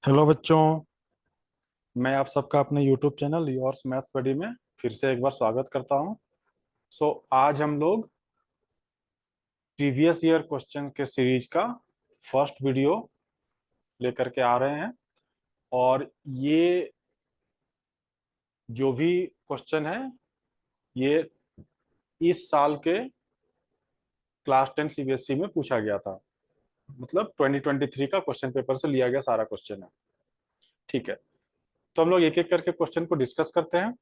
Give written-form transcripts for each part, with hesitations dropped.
Hello बच्चों। मैं आप सबका अपने यूट्यूब चैनल योर्स मैथ्स बडी में फिर से एक बार स्वागत करता हूं। आज हम लोग प्रीवियस ईयर क्वेश्चन के सीरीज का फर्स्ट वीडियो लेकर के आ रहे हैं। और ये जो भी क्वेश्चन है ये इस साल के क्लास 10 सीबीएसई में पूछा गया था। मतलब 2023 का क्वेश्चन पेपर से लिया गया सारा क्वेश्चन है। ठीक है, तो हम लोग एक एक करके क्वेश्चन को डिस्कस करते हैं।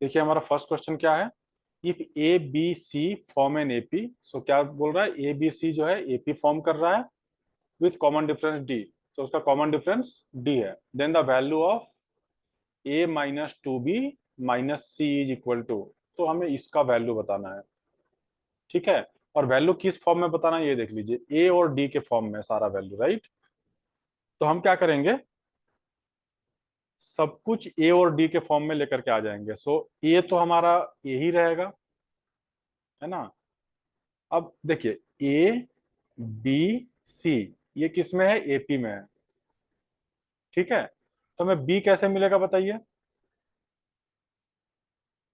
देखिए हमारा फर्स्ट क्वेश्चन क्या है। If A B C form an AP, so क्या बोल रहा है, ए बी सी जो है एपी फॉर्म कर रहा है विथ कॉमन डिफरेंस डी। तो उसका कॉमन डिफरेंस डी है। Then the value of A minus two B minus C is equal to. तो हमें इसका वैल्यू बताना है। ठीक है, और वैल्यू किस फॉर्म में बताना है ये देख लीजिए, ए और डी के फॉर्म में सारा वैल्यू, राइट। तो हम क्या करेंगे, सब कुछ ए और डी के फॉर्म में लेकर के आ जाएंगे। सो ए तो हमारा ए ही रहेगा, है ना। अब देखिए, ए बी सी ये किस में है, एपी में है। ठीक है, तो हमें बी कैसे मिलेगा बताइए।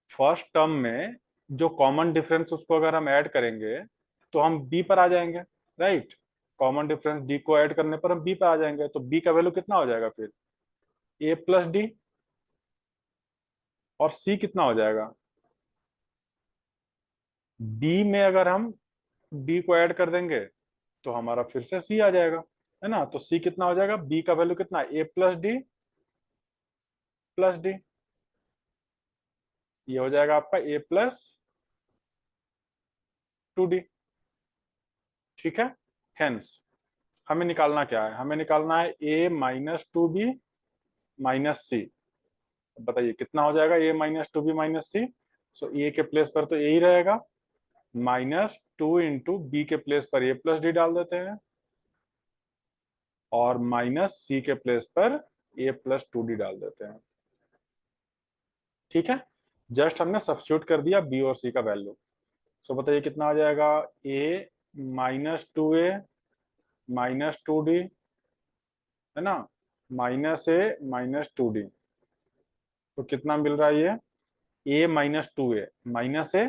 फर्स्ट टर्म में जो कॉमन डिफरेंस उसको अगर हम ऐड करेंगे तो हम बी पर आ जाएंगे, राइट। कॉमन डिफरेंस डी को ऐड करने पर हम बी पर आ जाएंगे। तो बी का वैल्यू कितना हो जाएगा फिर, ए प्लस डी। और सी कितना हो जाएगा, बी में अगर हम डी को ऐड कर देंगे तो हमारा फिर से सी आ जाएगा, है ना। तो सी कितना हो जाएगा, बी का वैल्यू कितना, ए प्लस डी प्लस डी। ये हो जाएगा आपका ए प्लस टू डी। ठीक है, हेंस हमें निकालना क्या है, हमें निकालना है ए माइनस टू बी माइनस सी। बताइए कितना हो जाएगा, A minus two B minus सी। सो ए के प्लेस पर तो ए ही रहेगा, माइनस टू इंटू बी के प्लेस पर ए प्लस डी डाल देते हैं, और माइनस सी के प्लेस पर ए प्लस टू डी डाल देते हैं। ठीक है, जस्ट हमने सब्स्टिट्यूट कर दिया बी और सी का वैल्यू। सो बताइए कितना आ जाएगा, A minus two A minus two D, है ना, minus A minus two D. तो कितना मिल रहा है ये, A minus two A minus A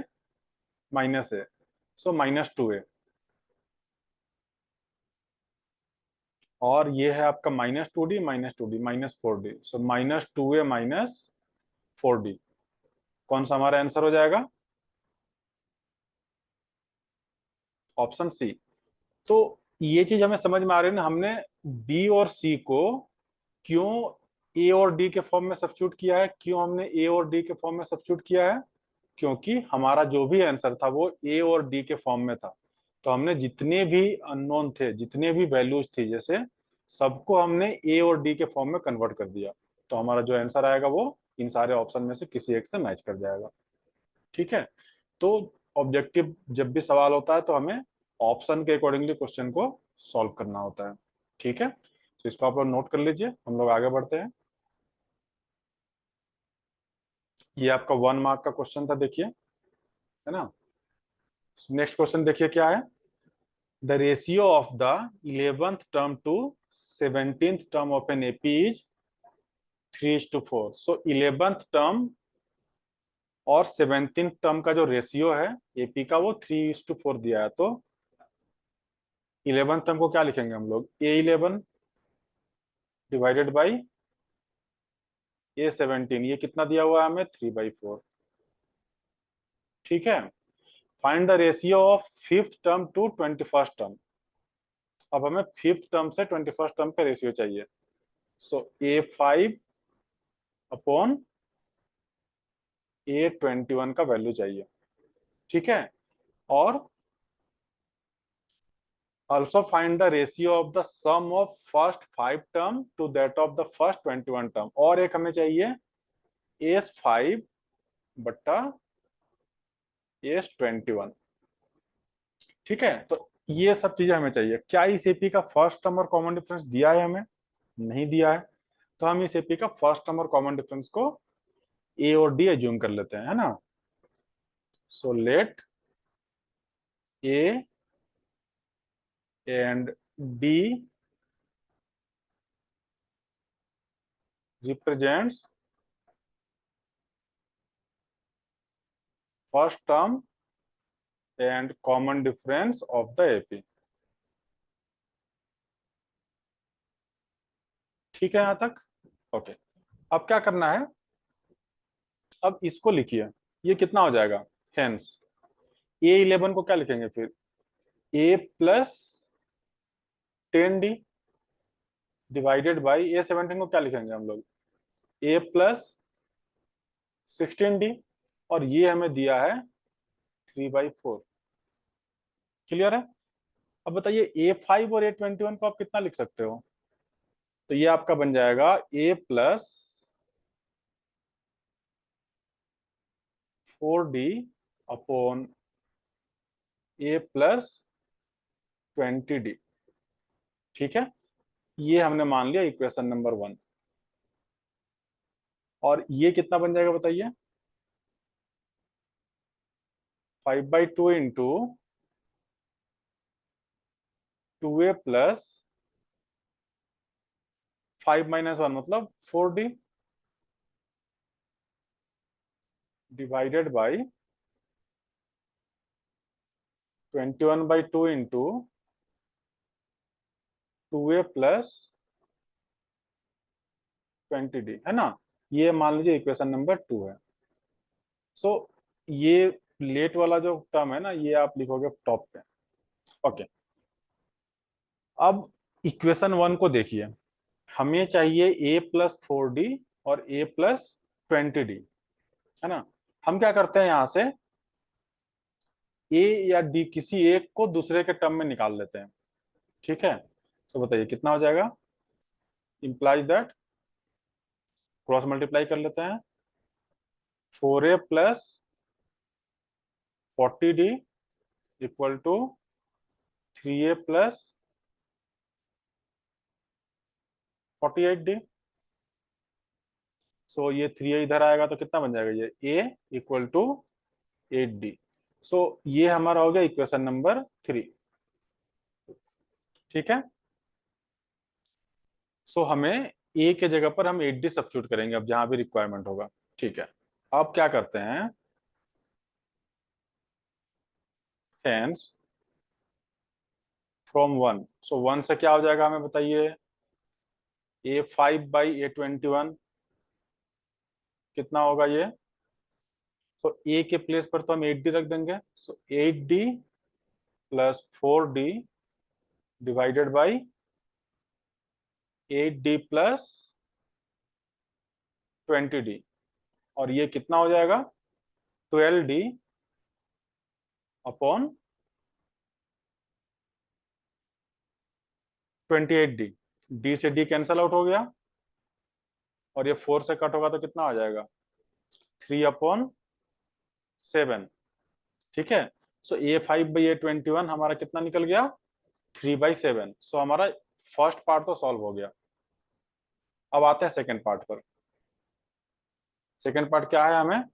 minus A, so minus two A. और ये है आपका minus two D minus four D, so minus two A minus four D. कौन सा हमारा आंसर हो जाएगा, ऑप्शन सी। तो ये चीज हमें समझ में आ रही है ना, हमने बी और सी को क्यों ए और डी के फॉर्म में सब्स्टिट्यूट किया है, क्यों हमने ए और डी के फॉर्म में सब्स्टिट्यूट किया है, क्योंकि हमारा जो भी आंसर था वो ए और डी के फॉर्म में था। तो हमने जितने भी अननोन थे, जितने भी वैल्यूज थी जैसे, सबको हमने ए और डी के फॉर्म में कन्वर्ट कर दिया। तो हमारा जो आंसर आएगा वो इन सारे ऑप्शन में से किसी एक से मैच कर जाएगा। ठीक है, तो ऑब्जेक्टिव जब भी सवाल होता है तो हमें ऑप्शन के अकॉर्डिंगली क्वेश्चन को सॉल्व करना होता है। ठीक है, तो इसको आप लोग नोट कर लीजिए, हम लोग आगे बढ़ते हैं। ये आपका 1 मार्क का क्वेश्चन था, देखिए, है ना। नेक्स्ट क्वेश्चन देखिए क्या है, the ratio of the 11th term to 17th term of an AP is 3:4। So 11th term और 17th टर्म का जो रेशियो है एपी का वो 3:4 दिया है। तो 11th टर्म को क्या लिखेंगे हम लोग, A11 डिवाइडेड बाई A17। ये कितना दिया हुआ है हमें, 3/4। ठीक है, find the ratio of 5th term to 21st term. अब हमें 5th टर्म से 21st टर्म का रेशियो चाहिए। सो A5 अपॉन A21 का वैल्यू चाहिए। ठीक है, और also find the ratio of the sum of first 5 term to that of the first 21 term। और एक हमें चाहिए S5 बट्टा S21। ठीक है, तो ये सब चीजें हमें चाहिए। क्या इस एपी का फर्स्ट टर्म और कॉमन डिफरेंस दिया है, हमें नहीं दिया है। तो हम इस एपी का फर्स्ट टर्म और कॉमन डिफरेंस को ए और डी एज्यूम कर लेते हैं, है ना। So let A and D represents first term and common difference of the AP. ठीक है यहां तक? ओके। अब क्या करना है, अब इसको लिखिए, ये कितना हो जाएगा, हेंस A11 को क्या लिखेंगे फिर, A+10D डिवाइडेड बाई A17 को क्या लिखेंगे हम लोग, A+16D, और ये हमें दिया है 3/4। क्लियर है? अब बताइए A5 और A21 को आप कितना लिख सकते हो, तो ये आपका बन जाएगा A+4D अपॉन A+20D। ठीक है, ये हमने मान लिया इक्वेशन नंबर 1। और ये कितना बन जाएगा बताइए, 5/2 इंटू 2A+5 - 1 मतलब 4D divided by 21/2 into 2A+20D, है ना? ये मान लीजिए इक्वेशन नंबर 2 है। सो ये लेट वाला जो टर्म है ना, ये आप लिखोगे टॉप पे। ओके, अब इक्वेशन 1 को देखिए, हमें चाहिए A+4D और A+20D, है ना? हम क्या करते हैं, यहां से A या D किसी एक को दूसरे के टर्म में निकाल लेते हैं। ठीक है, तो बताइए कितना हो जाएगा, इंप्लाइज दैट, क्रॉस मल्टीप्लाई कर लेते हैं, 4A+40D इक्वल टू 3A+48D। सो ये 3A इधर आएगा तो कितना बन जाएगा, ये A इक्वल टू 8D। सो ये हमारा हो गया इक्वेशन नंबर 3। ठीक है, सो हमें A के जगह पर हम 8D सब्स्टिट्यूट करेंगे अब जहां भी रिक्वायरमेंट होगा। ठीक है, अब क्या करते हैं, हेंस फ्रॉम 1, सो 1 से क्या हो जाएगा हमें बताइए, A5/A21 कितना होगा ये, सो A के प्लेस पर तो हम 8D रख देंगे, सो 8D+4D डिवाइडेड बाई 8D+20D, और ये कितना हो जाएगा, 12D अपॉन 28D। D से D कैंसल आउट हो गया, और ये 4 से कट होगा तो कितना आ जाएगा, 3/7। ठीक है, सो A5/A21 हमारा कितना निकल गया, 3/7। सो हमारा फर्स्ट पार्ट तो सॉल्व हो गया। अब आते हैं सेकेंड पार्ट पर। सेकेंड पार्ट क्या है, हमें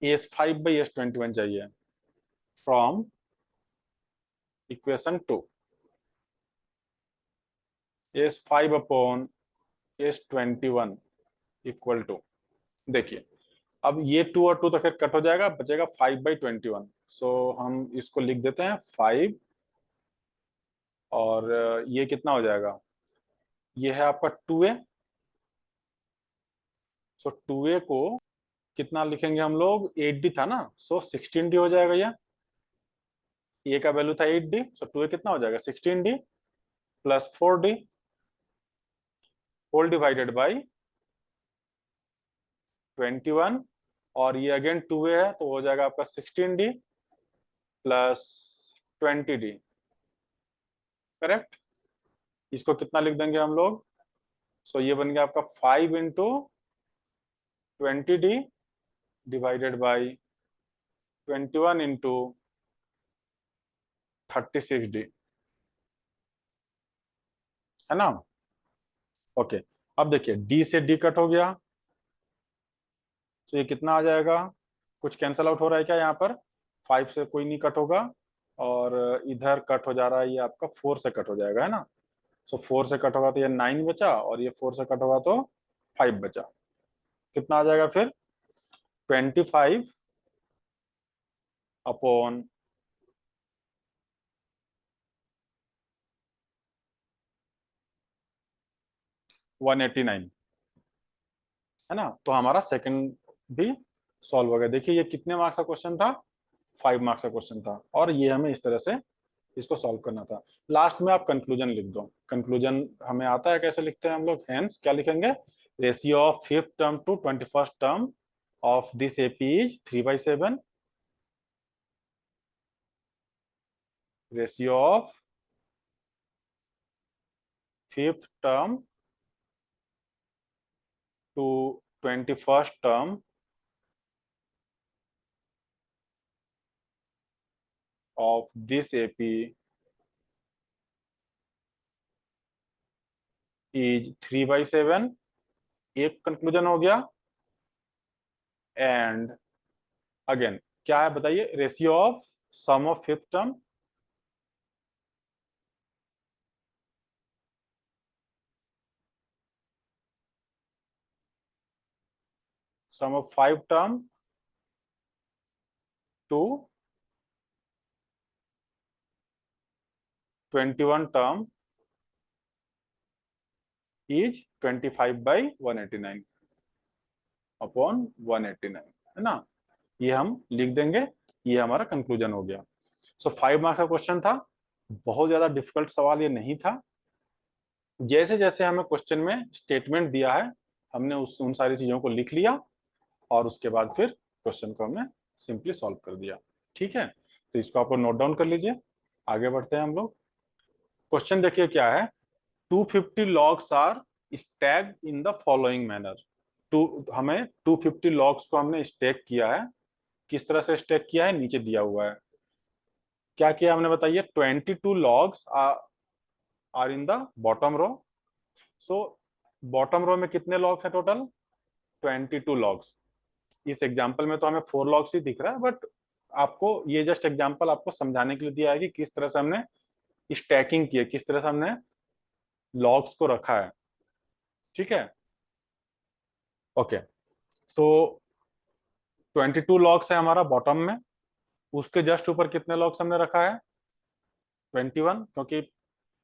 A5/A21 चाहिए from equation 2। A5/A21 equal to, देखिए अब ये 2 और 2 तो खैर कट हो जाएगा, बचेगा 5/21। सो हम इसको लिख देते हैं 5, और ये कितना हो जाएगा, ये है आपका 2A। सो 2A को कितना लिखेंगे हम लोग, 8D था ना, सो 16D हो जाएगा ये का वैल्यू था 8D, सो 2A कितना हो जाएगा, 16D+4D होल डिवाइडेड बाई 21, और ये अगेन 2A है तो हो जाएगा आपका 16D+20D। करेक्ट, इसको कितना लिख देंगे हम लोग, सो ये बन गया आपका 5 × 20D डिवाइडेड बाई 21 × 36D, है ना? ओके, अब देखिए D से D कट हो गया, तो ये कितना आ जाएगा, कुछ कैंसल आउट हो रहा है क्या यहाँ पर, 5 से कोई नहीं कट होगा, और इधर कट हो जा रहा है, ये आपका 4 से कट हो जाएगा, है ना? सो 4 से कट होगा तो ये 9 बचा, और ये 4 से कट होगा तो 5 बचा, कितना आ जाएगा फिर? 25 अपॉन 189, है ना। तो हमारा सेकंड भी सॉल्व हो गया। देखिए ये कितने मार्क्स का क्वेश्चन था? 5 मार्क्स का क्वेश्चन था, और ये हमें इस तरह से इसको सॉल्व करना था। लास्ट में आप कंक्लूजन लिख दो। कंक्लूजन हमें आता है, कैसे लिखते हैं हम लोग? हेंस क्या लिखेंगे? Ratio of fifth term to 21st term of this AP is 3/7। Ratio of fifth term to 21st term of this AP is 3/7। एक कंक्लूजन हो गया। एंड अगेन क्या है बताइए? Ratio of sum of fifth term, sum of 5 term to 21 term is 25/189 upon 189, है ना। ये हम लिख देंगे। ये हमारा कंक्लूजन हो गया। सो 5 मार्क्स का क्वेश्चन था। बहुत ज्यादा डिफिकल्ट सवाल ये नहीं था। जैसे जैसे हमें क्वेश्चन में स्टेटमेंट दिया है, हमने उन सारी चीजों को लिख लिया, और उसके बाद फिर क्वेश्चन को हमने सिंपली सॉल्व कर दिया। ठीक है, तो इसको आप नोट डाउन कर लीजिए। आगे बढ़ते हैं हम लोग। क्वेश्चन देखिए क्या है। 250 logs are stacked in the following manner. टू हमें 250 लॉग्स को हमने स्टैक किया है। किस तरह से स्टैक किया है? नीचे दिया हुआ है। क्या किया हमने बताइए? 22 logs are in the bottom row. So bottom row में कितने लॉग्स हैं टोटल? 22 लॉग्स। इस एग्जाम्पल में तो हमें 4 लॉग्स ही दिख रहा है, बट आपको ये जस्ट एग्जाम्पल आपको समझाने के लिए दिया है कि किस तरह से हमने स्टैकिंग की है, किस तरह से हमने लॉग्स को रखा है। ठीक है, ओके। तो 22 लॉग्स है हमारा बॉटम में। उसके जस्ट ऊपर कितने लॉग्स हमने रखा है? 21, क्योंकि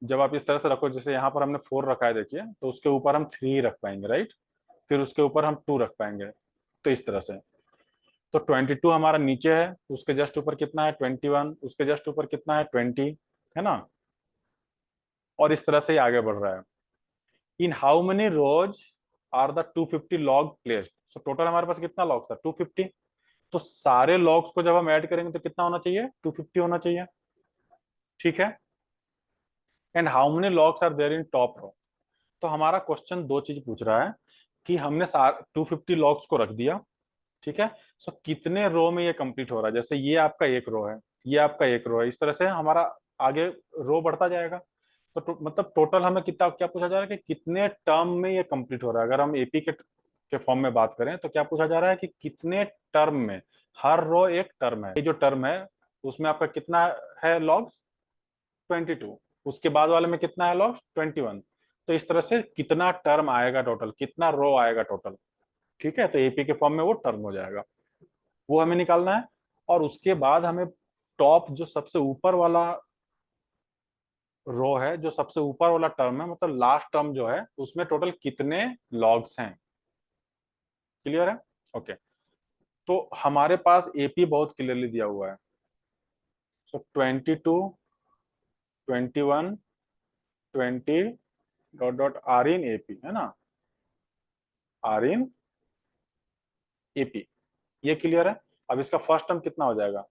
जब आप इस तरह से रखो, जैसे यहाँ पर हमने 4 रखा है देखिए, तो उसके ऊपर हम 3 रख पाएंगे, राइट। फिर उसके ऊपर हम 2 रख पाएंगे, तो इस तरह से। तो 22 हमारा नीचे है, उसके जस्ट ऊपर कितना है? 21। उसके जस्ट ऊपर कितना है? 20, है ना। और इस तरह से ही आगे बढ़ रहा है। In how many rows are the 250 log placed? So total हमारे पास कितना लॉग था? 250। तो सारे लॉग्स को जब हम ऐड करेंगे तो कितना होना चाहिए? 250 होना चाहिए। ठीक है। And how many logs are there in top row? तो हमारा क्वेश्चन दो चीज पूछ रहा है कि हमने 250 लॉग्स को रख दिया। ठीक है। सो कितने रो में ये कंप्लीट हो रहा है? जैसे ये आपका एक रो है, ये आपका एक रो है, इस तरह से हमारा आगे रो बढ़ता जाएगा। तो मतलब टोटल हमें कितना क्या पूछा जा रहा है कि कितने टर्म में ये कंप्लीट हो रहा है। अगर हम एपी के फॉर्म में बात करें तो क्या पूछा जा रहा है कि कितने टर्म में। हर रो एक टर्म है। ये जो टर्म है उसमें आपका कितना है लॉग्स? 22। उसके बाद वाले में कितना है लॉग्स? 21। तो इस तरह से कितना टर्म आएगा टोटल, कितना रो आएगा टोटल। ठीक है, तो एपी के फॉर्म में वो टर्म हो जाएगा, वो हमें निकालना है। और उसके बाद हमें टॉप जो सबसे ऊपर वाला रो है, जो सबसे ऊपर वाला टर्म है, मतलब लास्ट टर्म जो है, उसमें टोटल कितने लॉग्स हैं। क्लियर है? ओके। तो हमारे पास एपी बहुत क्लियरली दिया हुआ है। So 22, 21, 20 dot dot are in AP, है ना। आर इन एपी, ये क्लियर है। अब इसका फर्स्ट टर्म कितना हो जाएगा?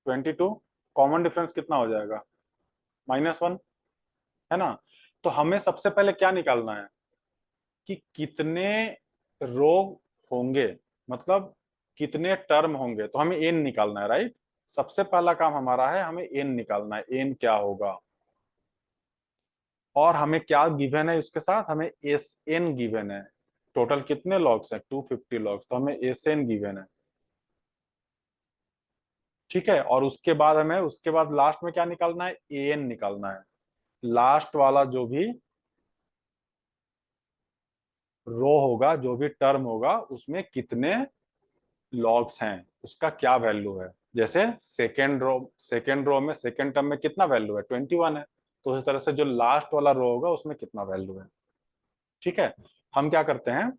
22। कॉमन डिफरेंस कितना हो जाएगा? -1, है ना। तो हमें सबसे पहले क्या निकालना है कि कितने रो होंगे, मतलब कितने टर्म होंगे। तो हमें एन निकालना है, राइट। सबसे पहला काम हमारा है, हमें एन निकालना है। एन क्या होगा? और हमें क्या गिवन है उसके साथ? हमें एस एन गिवन है। टोटल कितने लॉग्स हैं? 250 लॉग्स। तो हमें एस एन गिवन है। ठीक है। और उसके बाद हमें उसके बाद लास्ट में क्या निकालना है? ए एन निकालना है। लास्ट वाला जो भी रो होगा, जो भी टर्म होगा उसमें कितने लॉग्स हैं, उसका क्या वैल्यू है। जैसे सेकेंड रो में सेकेंड टर्म में कितना वैल्यू है, 21 है। तो उस तरह से जो लास्ट वाला रो होगा उसमें कितना वैल्यू है। ठीक है, हम क्या करते हैं,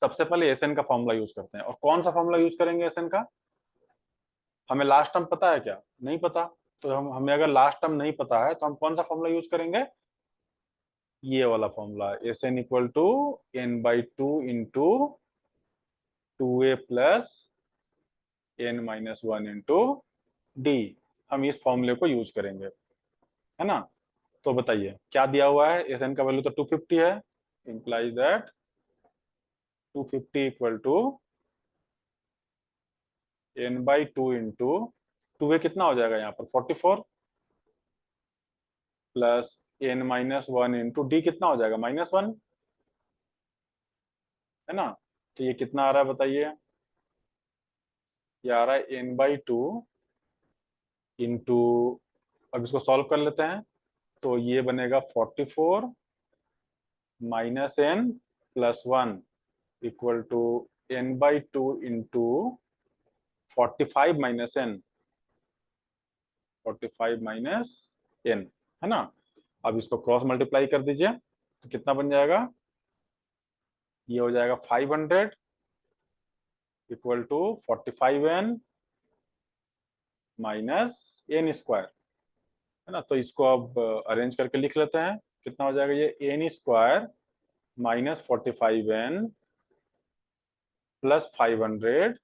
सबसे पहले एसएन का फॉर्मूला यूज करते हैं। और कौन सा फॉर्मूला यूज करेंगे एसएन का, हमें लास्ट टर्म पता है क्या, नहीं पता। तो हमें अगर लास्ट टर्म नहीं पता है तो हम कौन सा फॉर्मूला यूज करेंगे, ये वाला formula, S N equal to n/2 × 2a + n-1 × d। हम इस फॉर्मूले को यूज करेंगे, है ना। तो बताइए क्या दिया हुआ है, एसएन का वैल्यू तो 250 है, implies that 250 equal to n/2 × 2a कितना हो जाएगा यहाँ पर 44 प्लस n-1 × d कितना हो जाएगा -1, है ना। तो ये कितना आ रहा है बताइए, ये आ रहा है n/2 इंटू, अब इसको सॉल्व कर लेते हैं। तो ये बनेगा 44 -n+1 equal to n/2 into 45 - n, है ना। अब इसको क्रॉस मल्टीप्लाई कर दीजिए तो कितना बन जाएगा, ये हो जाएगा 500 इक्वल टू 45n - n², है ना। तो इसको अब अरेंज करके लिख लेते हैं, कितना हो जाएगा ये n² - 45n + 500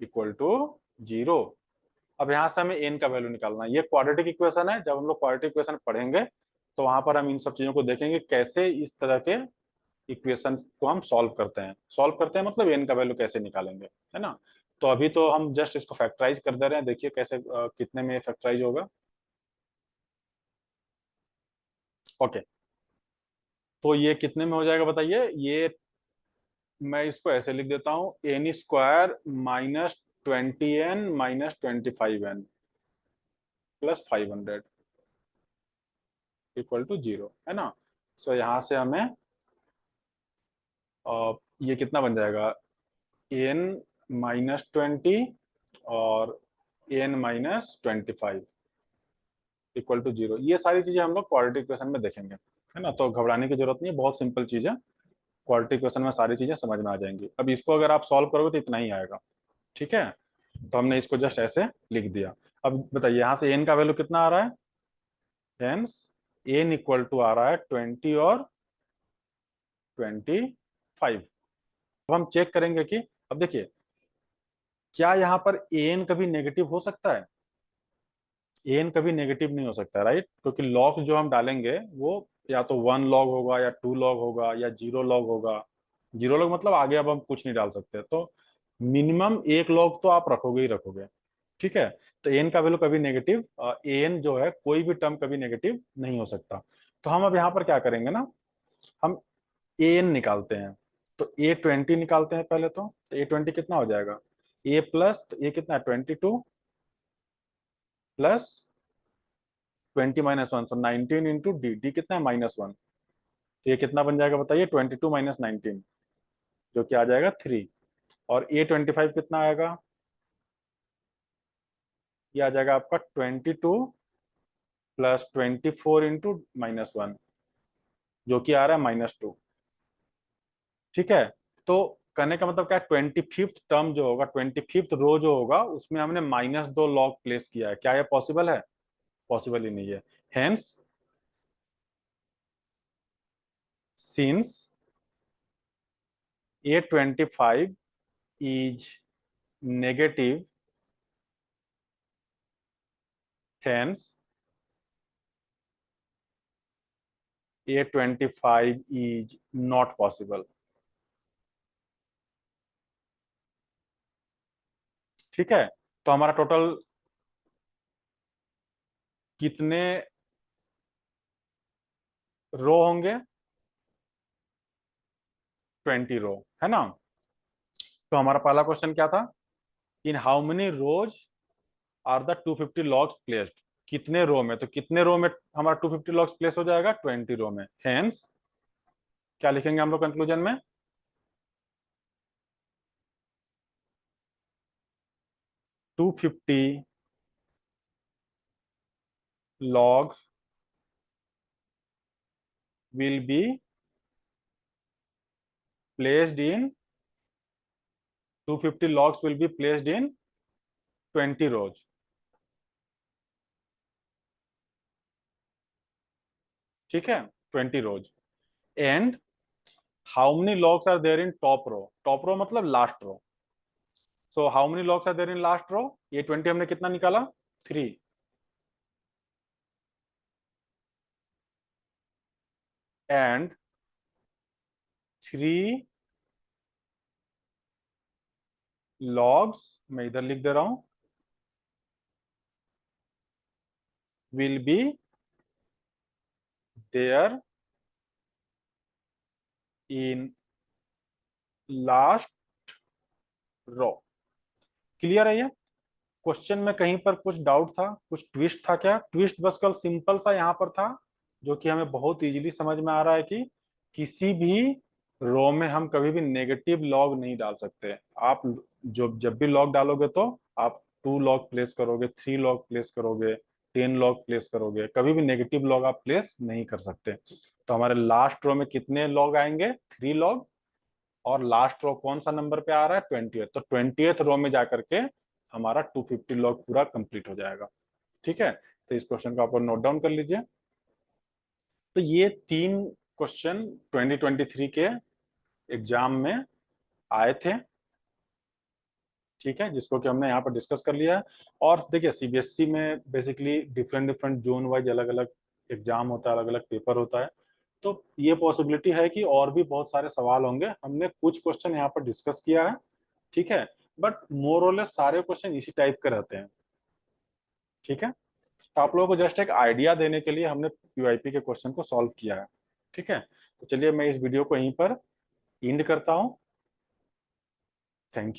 इक्वल टू 0। अब यहाँ से हमें n का वैल्यू निकालना है। ये क्वाड्रेटिक इक्वेशन है, जब हम लोग क्वाड्रेटिक इक्वेशन पढ़ेंगे तो वहां पर हम इन सब चीजों को देखेंगे, कैसे इस तरह के इक्वेशन को हम सॉल्व करते हैं मतलब n का वैल्यू कैसे निकालेंगे, है ना। तो अभी तो हम जस्ट इसको फैक्टराइज कर दे रहे हैं, देखिए कैसे कितने में फैक्टराइज होगा। ओके, तो ये कितने में हो जाएगा बताइए, ये मैं इसको ऐसे लिख देता हूँ, n² - 20n - 25n + 500 equal to 0, है ना। सो यहाँ से हमें ये कितना बन जाएगा, n-20 और n - 25 इक्वल टू 0। ये सारी चीजें हम लोग क्वाड्रेटिक इक्वेशन में देखेंगे, है ना। तो घबराने की जरूरत नहीं है, बहुत सिंपल चीज है, क्वाड्रेटिक इक्वेशन में सारी चीजें समझ में आ जाएंगी। अब इसको अगर आप सॉल्व करोगे तो इतना ही आएगा, ठीक है। तो हमने इसको जस्ट ऐसे लिख दिया। अब बताइए यहाँ से n का वैल्यू कितना आ रहा है, हेंस n इक्वल टू आ रहा है 20 और 25। अब हम चेक करेंगे कि, अब देखिए क्या यहाँ पर an कभी नेगेटिव हो सकता है, an कभी नेगेटिव नहीं हो सकता, राइट। क्योंकि लॉग जो हम डालेंगे वो या तो 1 लॉग होगा या 2 लॉग होगा या 0 लॉग होगा। 0 लॉग मतलब आगे अब हम कुछ नहीं डाल सकते, तो मिनिमम 1 लॉग तो आप रखोगे ही रखोगे, ठीक है। तो एन का वैल्यू कभी नेगेटिव, एन जो है कोई भी टर्म कभी नेगेटिव नहीं हो सकता। तो हम अब यहाँ पर क्या करेंगे ना, हम एन निकालते हैं। तो A20 निकालते हैं पहले। तो A20 कितना हो जाएगा, a प्लस, तो ये कितना है 22 प्लस 20 - 1, तो 19 इंटू डी, डी कितना है -1। तो ये कितना बन जाएगा बताइए, 22 - 19, जो कि आ जाएगा 3। और A25 कितना आएगा, ये आ जाएगा आपका 22 प्लस 24 इंटू -1, जो कि आ रहा है -2, ठीक है। तो करने का मतलब क्या है, 25th टर्म जो होगा, 25th रो जो होगा उसमें हमने -2 लॉग प्लेस किया है। क्या ये पॉसिबल है, पॉसिबल ही नहीं है। Hence since A25 is negative, hence A25 is not possible, ठीक है। तो हमारा टोटल कितने रो होंगे, 20 रो, है ना। तो हमारा पहला क्वेश्चन क्या था, in how many rows are the 250 logs placed, कितने रो में, तो कितने रो में हमारा 250 लॉग्स प्लेस हो जाएगा, 20 रो में। हेंस क्या लिखेंगे हम लोग कंक्लूजन में, 250 logs will be placed in 250 logs will be placed in 20 rows. ठीक है, 20 rows. And how many logs are there in top row? Top row मतलब last row. So how many logs are there in last row? ये 20 हमने कितना निकाला? 3. And 3 logs, मैं इधर लिख दे रहा हूं, will be there in last row. Clear है ये? क्वेश्चन में कहीं पर कुछ डाउट था, कुछ ट्विस्ट था क्या? ट्विस्ट बस कल सिंपल सा यहाँ पर था, जो कि हमें बहुत इजीली समझ में आ रहा है कि किसी भी रो में हम कभी भी नेगेटिव लॉग नहीं डाल सकते। आप जो जब भी लॉग डालोगे तो आप 2 लॉग प्लेस करोगे, 3 लॉग प्लेस करोगे, 10 लॉग प्लेस करोगे, कभी भी नेगेटिव लॉग आप प्लेस नहीं कर सकते। तो हमारे लास्ट रो में कितने लॉग आएंगे? 3 लॉग। और लास्ट रो कौन सा नंबर पे आ रहा है? 20th। तो 20th रो में जाकर के हमारा 250 लॉग पूरा कंप्लीट हो जाएगा। ठीक है, तो इस क्वेश्चन को आप नोट डाउन कर लीजिए। तो ये 3 क्वेश्चन 2023 के एग्जाम में आए थे। ठीक है, जिसको कि हमने यहाँ पर डिस्कस कर लिया है। और देखिए सीबीएसई में basically different different zone wise अलग अलग एग्जाम होता है, अलग अलग पेपर होता है। तो ये पॉसिबिलिटी है कि और भी बहुत सारे सवाल होंगे। हमने कुछ क्वेश्चन यहाँ पर डिस्कस किया है, ठीक है, बट मोर और लेस सारे क्वेश्चन इसी टाइप के रहते हैं। ठीक है, तो आप लोगों को जस्ट एक आइडिया देने के लिए हमने पीवाईपी के क्वेश्चन को सॉल्व किया है। ठीक है, तो चलिए मैं इस वीडियो को यहीं पर एंड करता हूँ। Thank you.